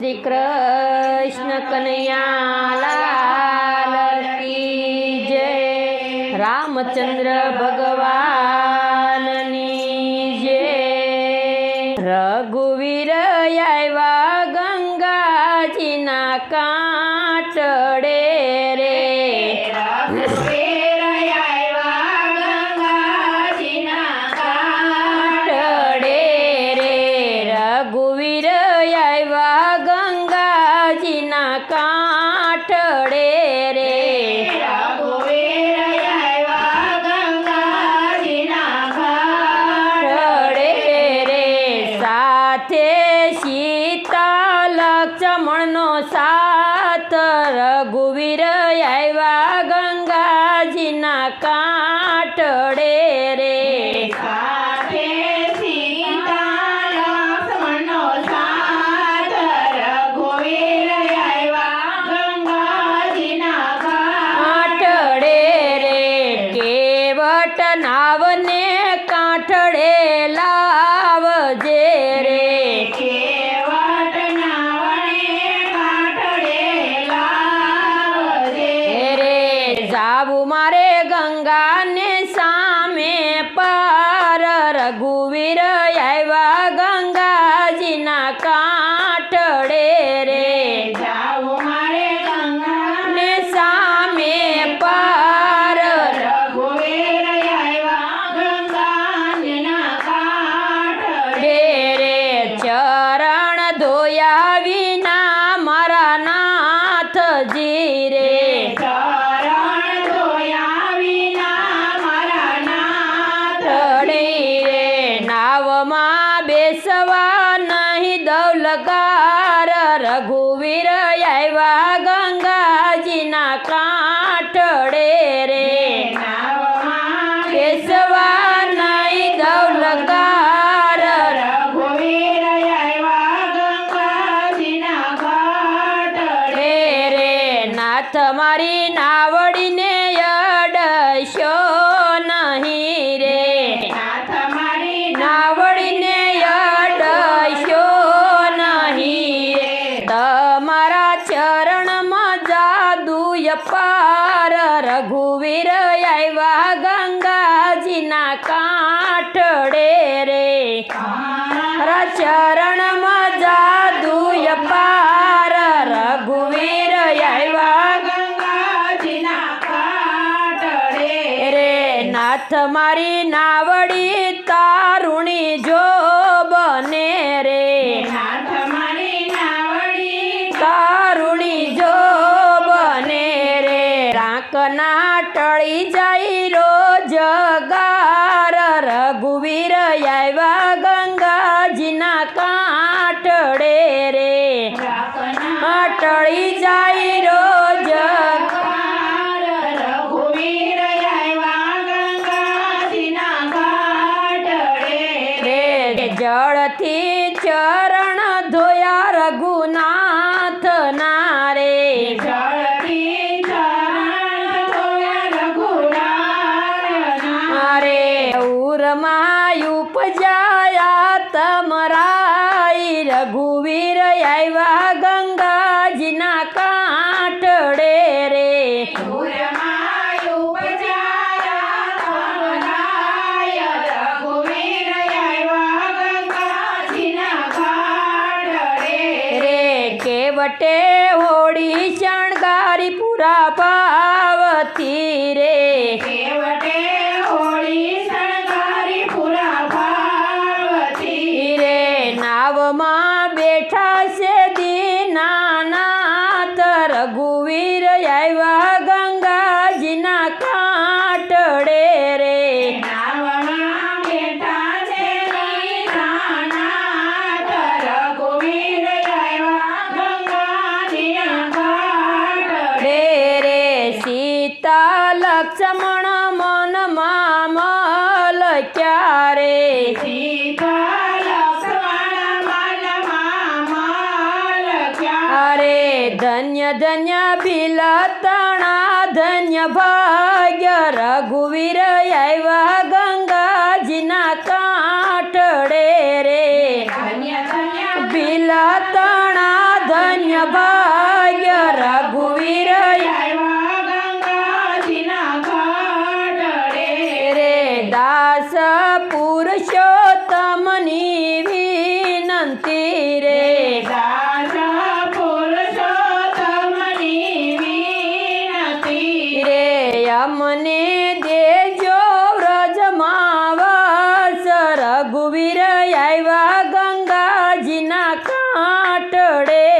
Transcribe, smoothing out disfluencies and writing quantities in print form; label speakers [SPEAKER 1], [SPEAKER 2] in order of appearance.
[SPEAKER 1] श्री कृष्ण कन्हैया लाल की जय। रामचंद्र भगवान ની જય। રઘુવીર આવ્યા ગંગાજીના કાંઠડે રે।
[SPEAKER 2] રઘુવીર આવ્યા ગંગાજીના કાંઠડે
[SPEAKER 1] રે। રઘુવીર આવ્યા ગંગાજીના કાંઠડે રે।
[SPEAKER 2] રઘુવીર આવ્યા ગંગાજીના કાંઠડે
[SPEAKER 1] રે। સાથે સીતા લક્ષ્મણનો સાથ। રઘુવીર આવ્યા ગંગાજીના કાંઠડે રે।
[SPEAKER 2] સાથે સીતા લક્ષ્મણનો સાથ। રઘુવીર આવ્યા ગંગાજીના
[SPEAKER 1] કાંઠડે રે। કેવટ નાવને કાંઠડે લાવજે રે।
[SPEAKER 2] કેવટ નાવને કાંઠડે લાવજે
[SPEAKER 1] રે જાવું મારે ગંગાને સામે પાર। રઘુવીર આવ્યા ગંગાજીના કાંઠડે રે।
[SPEAKER 2] જાવું મારે ગંગાને
[SPEAKER 1] ને સામે પાર।
[SPEAKER 2] રઘુવીર આવ્યા ગંગાજીના કાંઠડે
[SPEAKER 1] રે ચરણ ધોયા વિના મારા નાથજી રે।
[SPEAKER 2] ચરણ ધોયા વિના મારા નાથ
[SPEAKER 1] રે નાવમાં બેસવા નહીં દૌલગાર। રઘુવીર આવ્યા ગંગાજીના કાંઠડે રે।
[SPEAKER 2] નાવમાં
[SPEAKER 1] બેસવા નહીં દૌલગાર।
[SPEAKER 2] રઘુવીર આવ્યા ગંગાજીના કાંઠડે
[SPEAKER 1] રે નાથ મારી નાવડીને અડશો નહીં રે।
[SPEAKER 2] નાથ મારી
[SPEAKER 1] નાવડીને અડશો નહીં રે। તમારા ચરણમાં જાદુય પાર। રઘુવીર આવ્યા ગંગાજીના કાંઠડે રે। મારા ચરણમાં જાદુય પાર। રઘુવીર આવ્યા
[SPEAKER 2] ગંગાજીના કાંઠડે
[SPEAKER 1] રે નાથ મારી નાવડી તારુણી જો બને રે।
[SPEAKER 2] નાથ મારી નાવડી
[SPEAKER 1] તારુણી જો બને રે। રાંકના ટળી જાય રોજગાર। રઘુવીર આવ્યા ગંગાજીના કાંઠડે રે।
[SPEAKER 2] રાખના
[SPEAKER 1] ટળી જાય રોજગાર।
[SPEAKER 2] રઘુવીર આવ્યા ગંગાજીના કાંઠડે
[SPEAKER 1] રે જળથી ચરણ ધોયા રઘુનાથ ના રે।
[SPEAKER 2] જળથી ચરણ ધોયા રઘુનાથના
[SPEAKER 1] રે ઉરમાં ઉપજાયા તમરાઈ। રઘુવીર આવ્યા ગંગાજીના કાંઠડે રે।
[SPEAKER 2] સુરમાં ઉપજાયા તમરાય। રઘુવીર આવ્યા ગંગાજીના કાંઠડે
[SPEAKER 1] રે કેવટે હોળી શણગારી પૂરા ભાવથી રે।
[SPEAKER 2] કેવટે હોળી શણગારી પૂરા ભાવથી
[SPEAKER 1] રે નાવમાં બેઠા છે દીનાનાથ। રઘુવીર આવ્યા ગંગાજીના કાંઠડે રે।
[SPEAKER 2] નાવમાં બેઠા છે દીનાનાથ। રઘુવીર આવ્યા ગંગાજીના કાંઠડે
[SPEAKER 1] રે સીતા લક્ષ્મણ મનમાં મલક્યા રે।
[SPEAKER 2] સીતા લક્ષ્મણ મનમાં મલક્યા
[SPEAKER 1] અરે ધન્ય ધન્ય બિલતણા ધન્ય ભાગ્ય। રઘુવીર આવ્યા ગંગાજીના કાંઠડે રે।
[SPEAKER 2] ધન્ય ધન્ય
[SPEAKER 1] બિલતણા ધન્ય ભાગ્ય રઘુવીર
[SPEAKER 2] આવ્યા ગંગાજીના ઘાટડે
[SPEAKER 1] રે દાસ પુરુષોત્તમની વિનંતી રે
[SPEAKER 2] દાસ પુરુષોત્તમની વિનતી
[SPEAKER 1] રે અમને દેજો વ્રજમાં વાસ રઘુવીર આવ્યા ગંગાજીના કાંઠડે